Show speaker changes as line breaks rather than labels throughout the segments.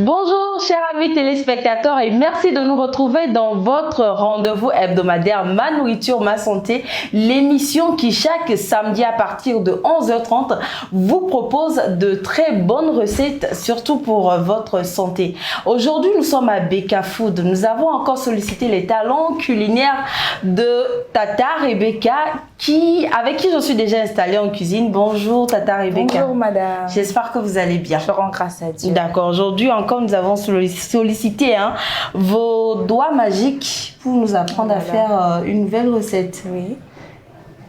Bonjour chers amis téléspectateurs et merci de nous retrouver dans votre rendez-vous hebdomadaire Ma Nourriture, Ma Santé, l'émission qui chaque samedi à partir de 11h30 vous propose de très bonnes recettes, surtout pour votre santé. Aujourd'hui nous sommes à Beka Food, nous avons encore sollicité les talents culinaires de Tata Rebecca avec qui je suis déjà installée en cuisine. Bonjour Tata Rebecca.
Bonjour madame.
J'espère que vous allez bien.
Je rends grâce à Dieu.
D'accord, aujourd'hui encore nous avons sollicité vos doigts magiques pour nous apprendre à faire une nouvelle recette.
Oui.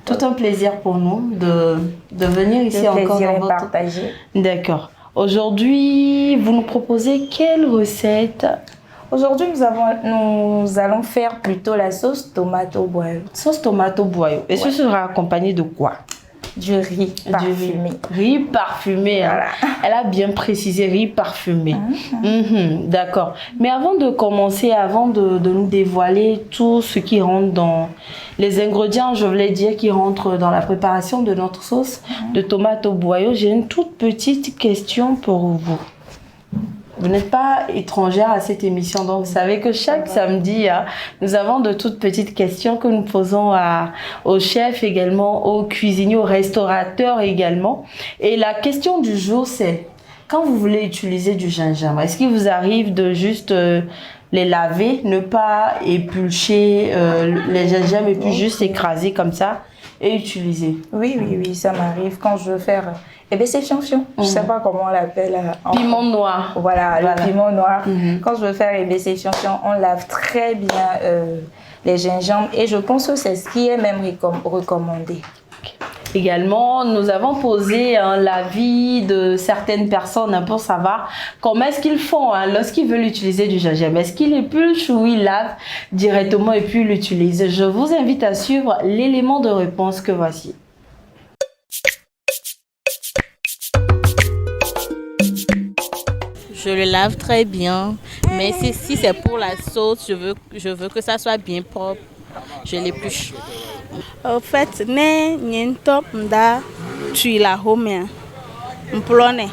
Tout un plaisir pour nous de venir ici
Le
encore
plaisir
dans
est
votre...
partagé.
D'accord. Aujourd'hui, vous nous proposez quelle recette?
Aujourd'hui, nous allons faire plutôt la sauce tomate au boyau.
Sauce tomate au boyau. Et ce sera accompagné de quoi?
Du riz parfumé.
Riz parfumé.
Voilà.
Elle a bien précisé riz parfumé. D'accord. Mais avant de commencer, avant de nous dévoiler tout ce qui rentre dans les ingrédients, je voulais dire, qui rentrent dans la préparation de notre sauce de tomate au boyau, j'ai une toute petite question pour vous. Vous n'êtes pas étrangère à cette émission, donc vous savez que chaque samedi, nous avons de toutes petites questions que nous posons aux chefs également, aux cuisiniers, aux restaurateurs également. Et la question du jour, c'est quand vous voulez utiliser du gingembre, est-ce qu'il vous arrive de juste les laver, ne pas éplucher les gingembres et puis juste écraser comme ça et utiliser?
Oui, ça m'arrive quand je veux faire... Eh bien, c'est chanson. Je ne sais pas comment on l'appelle.
Piment noir.
Voilà, le piment noir. Quand je veux faire c'est chanson, on lave très bien les gingembre et je pense que c'est ce qui est même recommandé.
Également, nous avons posé l'avis de certaines personnes pour savoir comment est-ce qu'ils font lorsqu'ils veulent utiliser du gingembre. Est-ce qu'ils épluchent ou ils lavent directement et puis l'utilisent? Je vous invite à suivre l'élément de réponse que voici.
Je le lave très bien, mais si c'est pour la sauce, je veux que ça soit bien propre. Je l'épluche. En fait, ne top da tu la home mplone.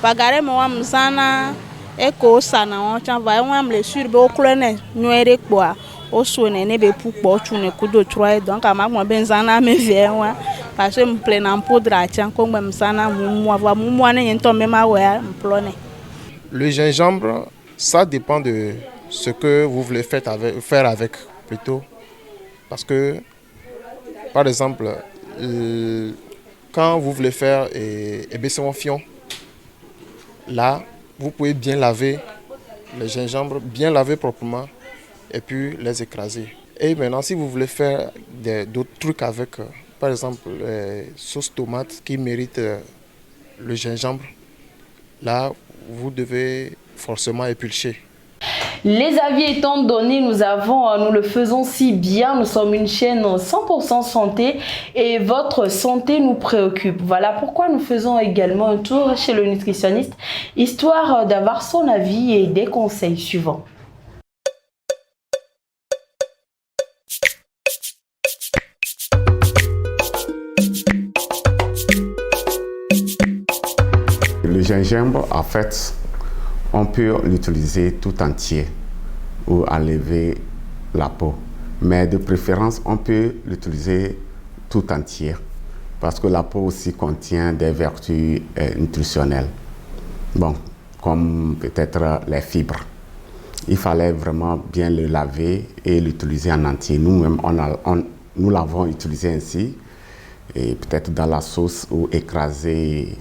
Bagare mo am sana eko sana on chan va on le sur be oklone nuere kwa o sone ne be pu po tu ne kudo trois donc ama mo ben sana me vie wa parce que me plein en poudre a chan ko me sana mu ne nto me ma wa mplone.
Le gingembre, ça dépend de ce que vous voulez faire avec plutôt. Parce que, par exemple, quand vous voulez faire épaissement fion, là, vous pouvez bien laver les gingembre, bien laver proprement et puis les écraser. Et maintenant, si vous voulez faire d'autres trucs avec, par exemple, sauce tomate qui mérite le gingembre, là, vous devez forcément éplucher.
Les avis étant donnés, nous le faisons si bien. Nous sommes une chaîne 100% santé et votre santé nous préoccupe. Voilà pourquoi nous faisons également un tour chez le nutritionniste, histoire d'avoir son avis et des conseils suivants.
Le gingembre, en fait, on peut l'utiliser tout entier ou enlever la peau. Mais de préférence, on peut l'utiliser tout entier parce que la peau aussi contient des vertus nutritionnelles. Bon, comme peut-être les fibres. Il fallait vraiment bien le laver et l'utiliser en entier. Nous-mêmes, nous l'avons utilisé ainsi, et peut-être dans la sauce ou écrasé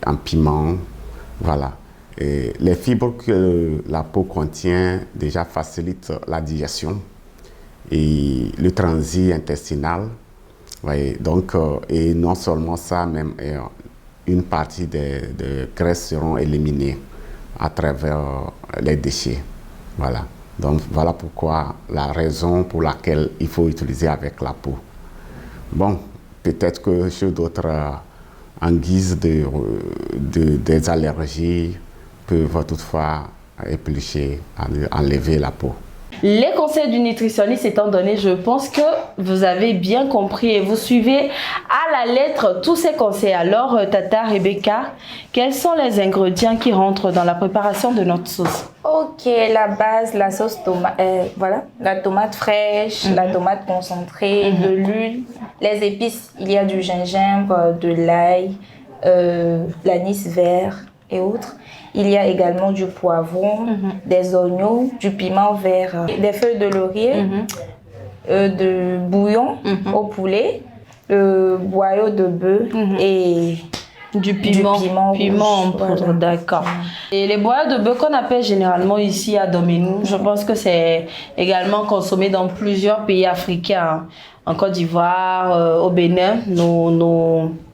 en piment, voilà. Et les fibres que la peau contient déjà facilitent la digestion et le transit intestinal. Voyez, donc, et non seulement ça, même une partie des graisses seront éliminées à travers les déchets. Voilà. Donc voilà pourquoi la raison pour laquelle il faut utiliser avec la peau. Bon, peut-être que chez d'autres, en guise des allergies, peuvent toutefois éplucher, enlever la peau.
Les conseils du nutritionniste étant donnés, je pense que vous avez bien compris et vous suivez à la lettre tous ces conseils. Alors, Tata Rebecca, quels sont les ingrédients qui rentrent dans la préparation de notre sauce?
Ok, la base, la sauce tomate, voilà, la tomate fraîche, la tomate concentrée, de l'huile, les épices, il y a du gingembre, de l'ail, l'anis vert et autres. Il y a également du poivron, des oignons, du piment vert, des feuilles de laurier, de bouillon au poulet, le boyau de bœuf et
du piment en poudre, voilà. D'accord. Et les boyaux de bœuf qu'on appelle généralement ici à Dominou, je pense que c'est également consommé dans plusieurs pays africains, en Côte d'Ivoire, au Bénin,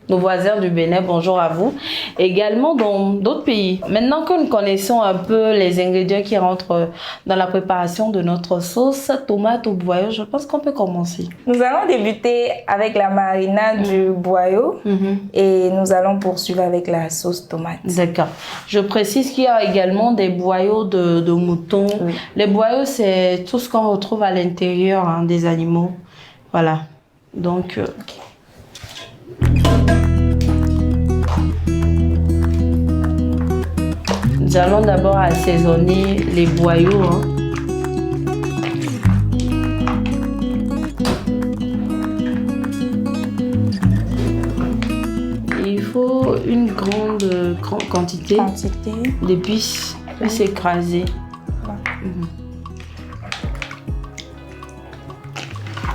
nos voisins du Bénin, bonjour à vous. Également dans d'autres pays. Maintenant que nous connaissons un peu les ingrédients qui rentrent dans la préparation de notre sauce tomate au boyau, je pense qu'on peut commencer.
Nous allons débuter avec la marinade du boyau et nous allons poursuivre avec la sauce tomate.
D'accord. Je précise qu'il y a également des boyaux de mouton. Oui. Les boyaux, c'est tout ce qu'on retrouve à l'intérieur des animaux. Voilà. Donc... Nous allons d'abord assaisonner les boyaux. Il faut une grande quantité d'épices écrasées.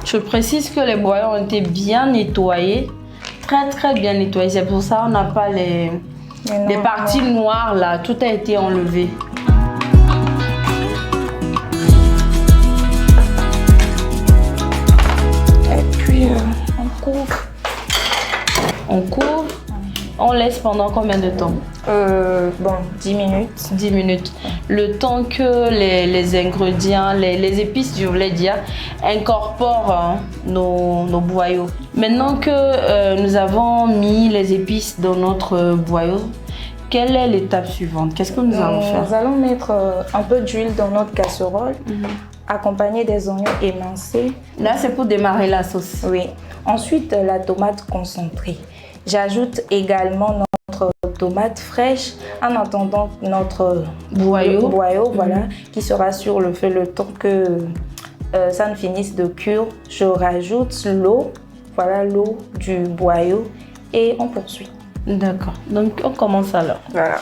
Je précise que les boyaux ont été bien nettoyés, très bien nettoyés. C'est pour ça qu'on n'a pas les parties noires là, tout a été enlevé.
Et puis on couvre.
On couvre. On laisse pendant combien de temps?
10 minutes.
10 minutes. Le temps que les ingrédients, les épices, je voulais dire, incorporent nos boyaux. Maintenant que nous avons mis les épices dans notre boyau, quelle est l'étape suivante? Qu'est-ce que nous allons faire?
Nous allons mettre un peu d'huile dans notre casserole, accompagné des oignons émincés.
Là, c'est pour démarrer la sauce.
Oui. Ensuite, la tomate concentrée. J'ajoute également notre tomate fraîche en attendant notre boyau voilà, qui sera sur le feu le temps que ça ne finisse de cuire. Je rajoute l'eau, voilà l'eau du boyau et on poursuit.
D'accord, donc on commence alors.
Voilà.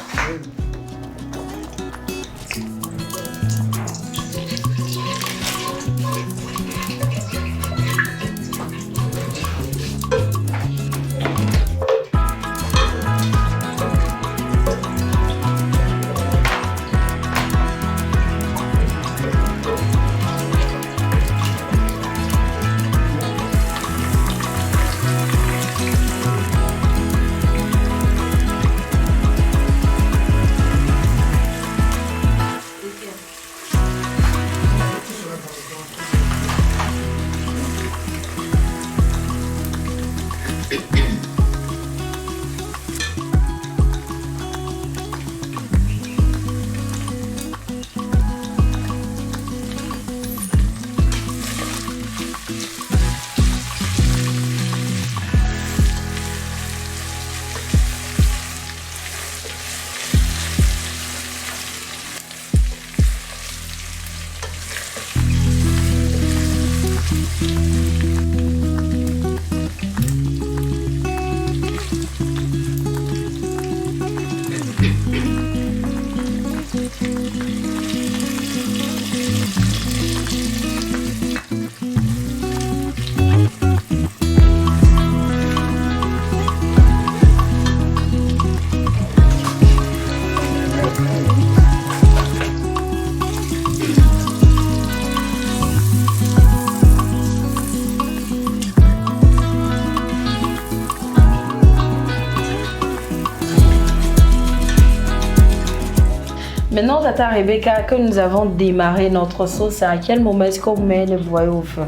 Maintenant, Tata Rebecca, que nous avons démarré notre sauce, à quel moment est-ce qu'on met le boyau au feu?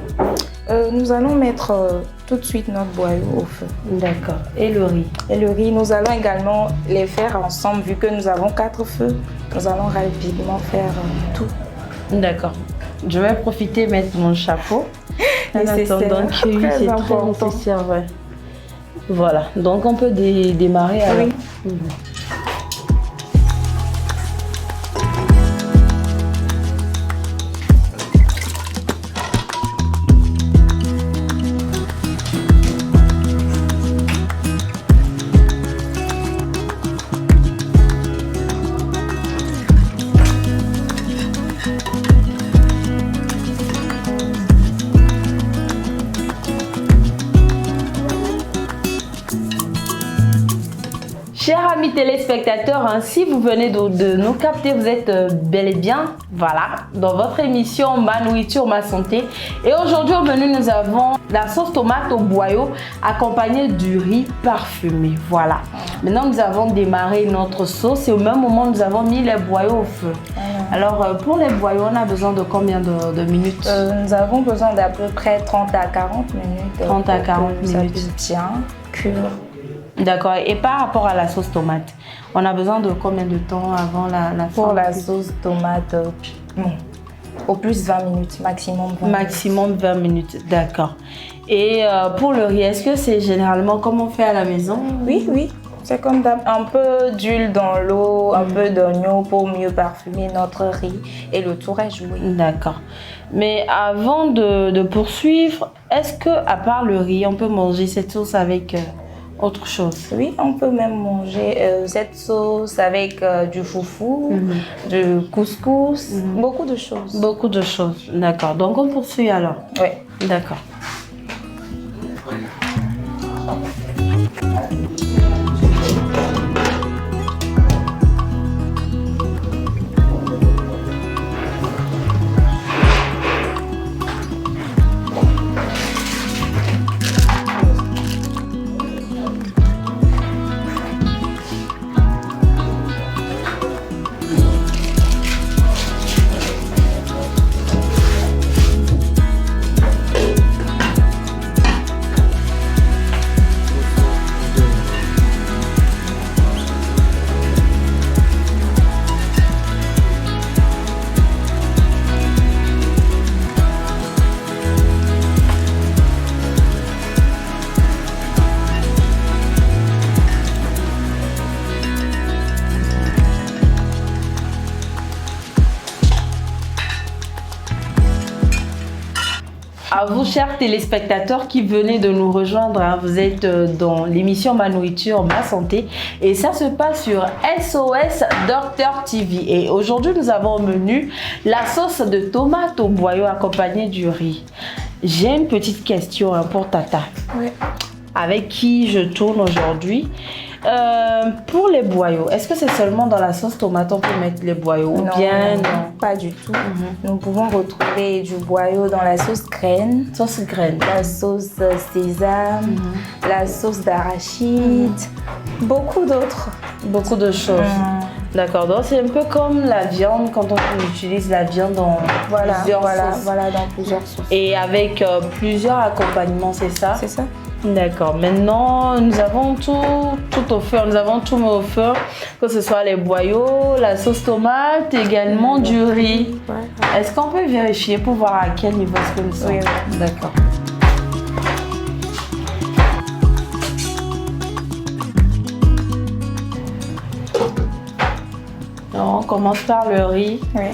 Nous allons mettre tout de suite notre boyau au feu.
D'accord. Et le riz?
Et le riz, nous allons également les faire ensemble, vu que nous avons 4 feux. Nous allons rapidement faire tout.
D'accord. Je vais profiter de mettre mon chapeau. En attendant que oui, c'est très nécessaire. Ouais. Voilà, donc on peut démarrer alors. Oui. Chers amis téléspectateurs, hein, si vous venez de nous capter, vous êtes bel et bien, voilà, dans votre émission Ma Nourriture, Ma Santé. Et aujourd'hui au menu, nous avons la sauce tomate au boyau accompagnée du riz parfumé. Voilà. Maintenant, nous avons démarré notre sauce et au même moment, nous avons mis les boyaux au feu. Alors, pour les boyaux, on a besoin de combien de minutes?
Nous avons besoin d'à peu près 30 à 40 minutes.
30 à 40 minutes.
Ça puisse bien cuire.
D'accord. Et par rapport à la sauce tomate, on a besoin de combien de temps avant la
Pour la sauce tomate, bon, au plus 20 minutes, maximum 20
maximum 20 minutes, d'accord. Et pour le riz, est-ce que c'est généralement comme on fait à la maison?
Oui, oui. C'est comme un peu d'huile dans l'eau, un peu d'oignon pour mieux parfumer notre riz et le tour est joué.
D'accord. Mais avant de poursuivre, est-ce que à part le riz, on peut manger cette sauce avec autre chose?
Oui, on peut même manger cette sauce avec du foufou, du couscous, beaucoup de choses.
Beaucoup de choses, d'accord. Donc on poursuit alors?
Oui.
D'accord. À vous, chers téléspectateurs qui venez de nous rejoindre, hein, vous êtes dans l'émission Ma Nourriture, Ma Santé et ça se passe sur SOS Docteur TV. Et aujourd'hui, nous avons au menu la sauce de tomate au boyau accompagnée du riz. J'ai une petite question hein, pour Tata, avec qui je tourne aujourd'hui. Pour les boyaux, est-ce que c'est seulement dans la sauce tomate on peut mettre les boyaux?
Non, non, pas du tout. Nous pouvons retrouver du boyau dans la sauce graine, la sauce sésame, la sauce d'arachide, beaucoup d'autres.
Beaucoup de choses. D'accord, donc c'est un peu comme la viande quand on utilise la viande dans plusieurs sauces.
Voilà, dans plusieurs sauces.
Et avec plusieurs accompagnements, c'est ça?
C'est ça.
D'accord, maintenant nous avons tout au feu, nous avons tout mis au feu, que ce soit les boyaux, la sauce tomate, également du riz. Est-ce qu'on peut vérifier pour voir à quel niveau est-ce que nous sommes?
Oui.
D'accord. Alors, on commence par le riz.
Oui.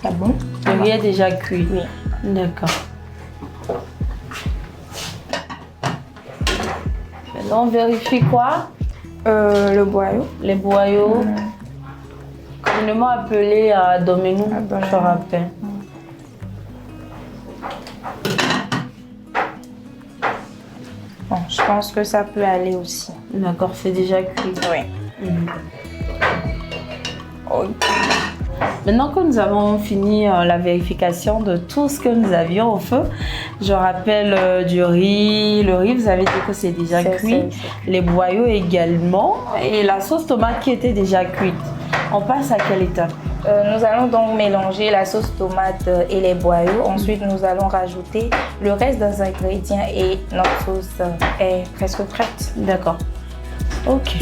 C'est bon?
Le riz est déjà cuit.
Oui.
D'accord. Maintenant, on vérifie quoi?
Le boyau.
Les boyaux. Communément appelé à Doménou, je rappelle.
Bon, je pense que ça peut aller aussi.
D'accord, c'est déjà cuit.
Oui. Ok.
Maintenant que nous avons fini la vérification de tout ce que nous avions au feu, je rappelle du riz. Le riz, vous avez dit que c'est déjà cuit. Les boyaux également. Et la sauce tomate qui était déjà cuite. On passe à quelle étape?
Nous allons donc mélanger la sauce tomate et les boyaux. Ensuite, nous allons rajouter le reste des ingrédients et notre sauce est presque prête.
D'accord. Ok.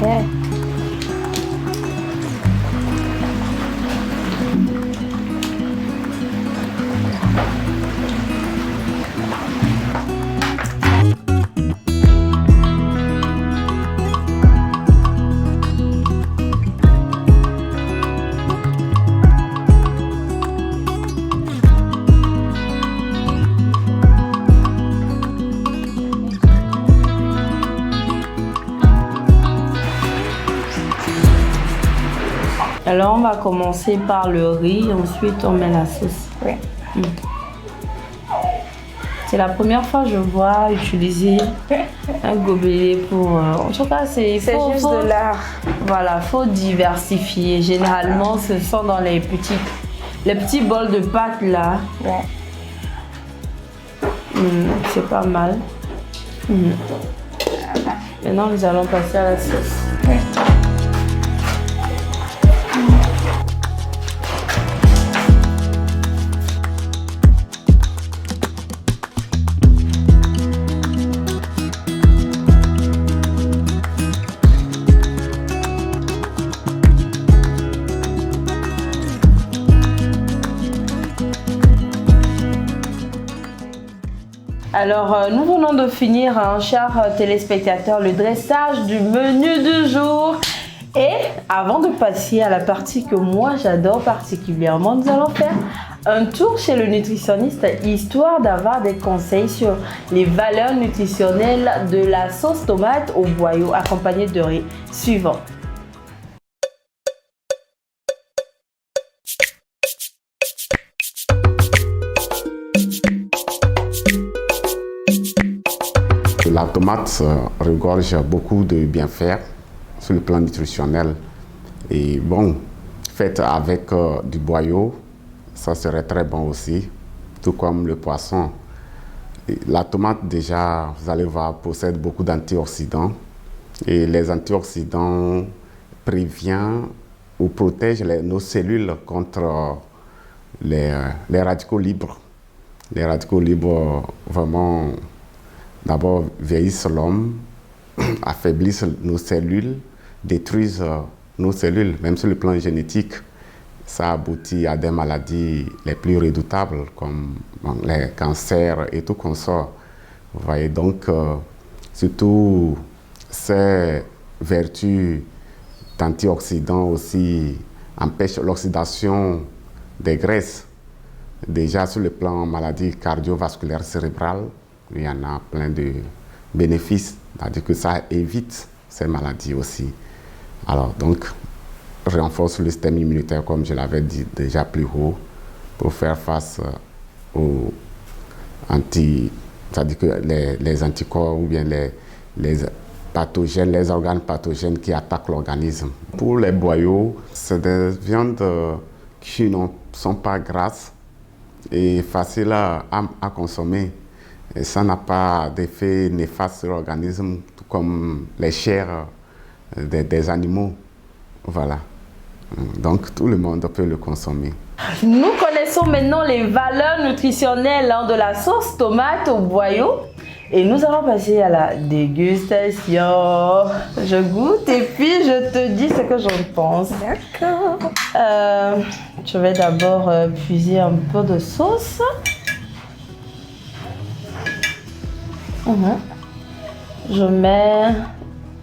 Yeah.
Alors, on va commencer par le riz, ensuite on met la sauce.
Oui.
C'est la première fois que je vois utiliser un gobelet pour... en tout cas, c'est
juste de l'art.
Voilà, faut diversifier. Généralement, ce sont dans les petits bols de pâtes là.
Ouais.
C'est pas mal. Maintenant, nous allons passer à la sauce.
Oui.
Alors, nous venons de finir, chers téléspectateurs, le dressage du menu du jour. Et avant de passer à la partie que moi j'adore particulièrement, nous allons faire un tour chez le nutritionniste, histoire d'avoir des conseils sur les valeurs nutritionnelles de la sauce tomate au boyau accompagnée de riz. Suivant.
La tomate regorge beaucoup de bienfaits sur le plan nutritionnel. Et bon, faite avec du boyau, ça serait très bon aussi, tout comme le poisson. Et la tomate, déjà, vous allez voir, possède beaucoup d'antioxydants. Et les antioxydants préviennent ou protègent nos cellules contre les radicaux libres. Les radicaux libres, vraiment, d'abord vieillissent l'homme, affaiblissent nos cellules, détruisent nos cellules, même sur le plan génétique. Ça aboutit à des maladies les plus redoutables, comme les cancers et tout consort. Vous voyez, donc, surtout ces vertus d'antioxydants aussi empêchent l'oxydation des graisses. Déjà sur le plan maladie cardiovasculaire cérébrale, il y en a plein de bénéfices, c'est-à-dire que ça évite ces maladies aussi. Alors donc, renforce le système immunitaire, comme je l'avais dit déjà plus haut, pour faire face aux c'est-à-dire que les anticorps ou bien les pathogènes, les organes pathogènes qui attaquent l'organisme. Pour les boyaux, c'est des viandes qui ne sont pas grasses et faciles à consommer. Et ça n'a pas d'effet néfaste sur l'organisme, tout comme les chairs des animaux. Voilà. Donc tout le monde peut le consommer.
Nous connaissons maintenant les valeurs nutritionnelles de la sauce tomate au boyau. Et nous allons passer à la dégustation. Je goûte et puis je te dis ce que j'en pense.
D'accord.
Je vais d'abord puiser un peu de sauce. Je mets...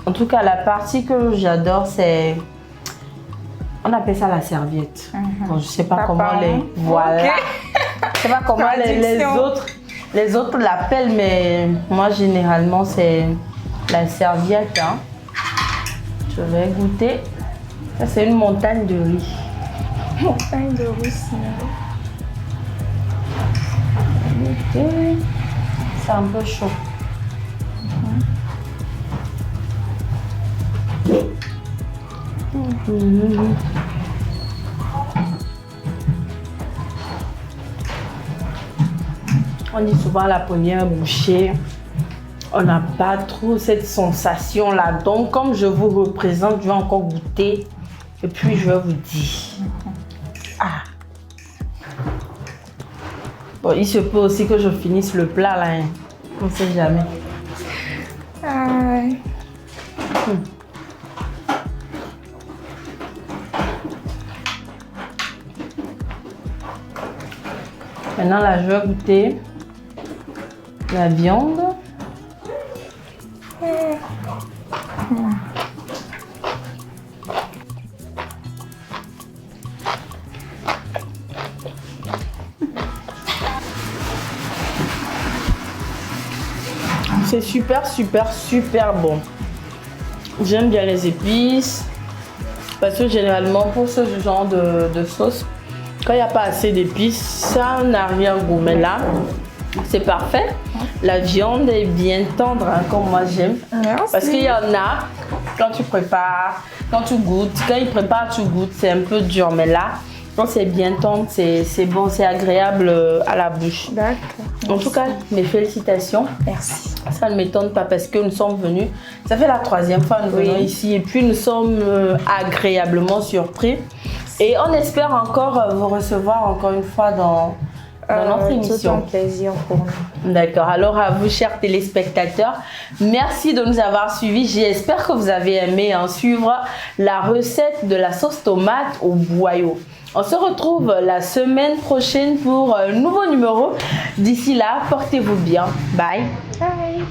En tout cas, la partie que j'adore, c'est... On appelle ça la serviette. Bon, je ne sais pas comment les... Voilà.
Okay.
Je ne sais pas comment les autres l'appellent, mais moi, généralement, c'est la serviette. Je vais goûter. Ça, c'est une montagne de riz.
Montagne de riz,
c'est un peu chaud. On dit souvent la première bouchée, on n'a pas trop cette sensation là. Donc comme je vous représente, je vais encore goûter et puis je vais vous dire. Bon, il se peut aussi que je finisse le plat là, hein. On ne sait jamais. Maintenant, là, je vais goûter la viande. C'est super, super, super bon. J'aime bien les épices. Parce que généralement, pour ce genre de sauce, quand il n'y a pas assez d'épices, ça n'a rien goût. Mais là, c'est parfait. La viande est bien tendre, hein, comme moi j'aime. Parce qu'il y en a, quand tu prépares, quand tu goûtes, quand ils préparent, tu goûtes, c'est un peu dur. Mais là, quand c'est bien tendre, c'est bon, c'est agréable à la bouche.
D'accord.
En tout cas, mes félicitations.
Merci.
Ça ne m'étonne pas parce que nous sommes venus, ça fait la 3e fois que nous venons ici et puis nous sommes agréablement surpris. Et on espère encore vous recevoir encore une fois dans notre émission.
C'est un plaisir pour nous.
D'accord. Alors à vous, chers téléspectateurs, merci de nous avoir suivis. J'espère que vous avez aimé suivre la recette de la sauce tomate au boyau. On se retrouve la semaine prochaine pour un nouveau numéro. D'ici là, portez-vous bien. Bye.
Bye.